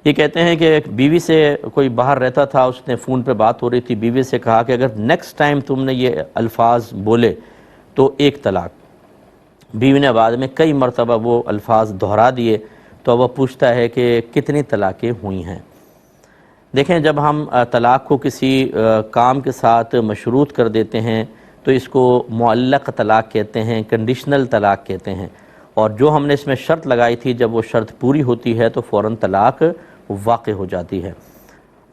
یہ کہتے ہیں کہ ایک بیوی سے کوئی باہر رہتا تھا، اس نے فون پہ بات ہو رہی تھی، بیوی سے کہا کہ اگر نیکسٹ ٹائم تم نے یہ الفاظ بولے تو ایک طلاق۔ بیوی نے بعد میں کئی مرتبہ وہ الفاظ دہرا دیے تو وہ پوچھتا ہے کہ کتنی طلاقیں ہوئی ہیں۔ دیکھیں، جب ہم طلاق کو کسی کام کے ساتھ مشروط کر دیتے ہیں تو اس کو معلق طلاق کہتے ہیں، کنڈیشنل طلاق کہتے ہیں، اور جو ہم نے اس میں شرط لگائی تھی جب وہ شرط پوری ہوتی ہے تو فوراً طلاق واقع ہو جاتی ہے۔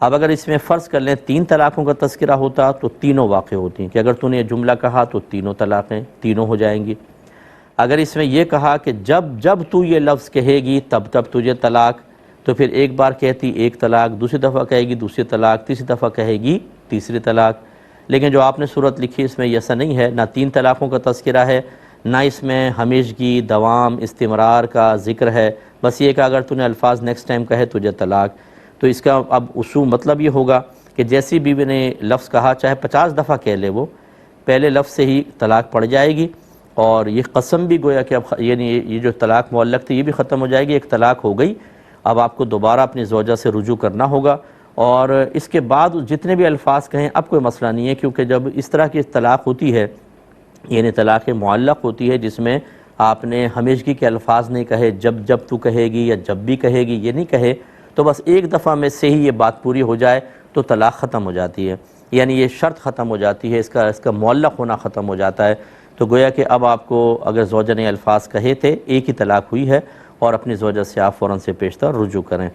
اب اگر اس میں فرض کر لیں 3 طلاقوں کا تذکرہ ہوتا تو تینوں واقع ہوتی ہیں، کہ اگر تو نے یہ جملہ کہا تو تینوں طلاقیں تینوں ہو جائیں گی۔ اگر اس میں یہ کہا کہ جب تو یہ لفظ کہے گی تب تجھے طلاق، تو پھر ایک بار کہتی ایک طلاق، دوسری دفعہ کہے گی دوسری طلاق، تیسری دفعہ کہے گی تیسری طلاق۔ لیکن جو آپ نے صورت لکھی اس میں ایسا نہیں ہے، نہ 3 طلاقوں کا تذکرہ ہے، نہ اس میں ہمیشگی، دوام، استمرار کا ذکر ہے، بس یہ کہ اگر تو نے الفاظ نیکسٹ ٹائم کہے تجھے طلاق۔ تو اس کا اب اصول مطلب یہ ہوگا کہ جیسی بیوی نے لفظ کہا، چاہے 50 دفعہ کہہ لے، وہ پہلے لفظ سے ہی طلاق پڑ جائے گی، اور یہ قسم بھی گویا کہ اب یعنی یہ جو طلاق معلق تھی یہ بھی ختم ہو جائے گی، ایک طلاق ہو گئی، اب آپ کو دوبارہ اپنی زوجہ سے رجوع کرنا ہوگا، اور اس کے بعد جتنے بھی الفاظ کہیں اب کوئی مسئلہ نہیں ہے، کیونکہ جب اس طرح کی طلاق ہوتی ہے، یعنی طلاق معلق ہوتی ہے جس میں آپ نے ہمیشگی کے الفاظ نہیں کہے، جب تو کہے گی یا جب بھی کہے گی یہ نہیں کہے، تو بس ایک دفعہ میں سے ہی یہ بات پوری ہو جائے تو طلاق ختم ہو جاتی ہے، یعنی یہ شرط ختم ہو جاتی ہے، اس کا معلق ہونا ختم ہو جاتا ہے۔ تو گویا کہ اب آپ کو اگر زوجہ نے الفاظ کہے تھے، ایک ہی طلاق ہوئی ہے، اور اپنی زوجہ سے آپ فوراً سے پیشتر رجوع کریں۔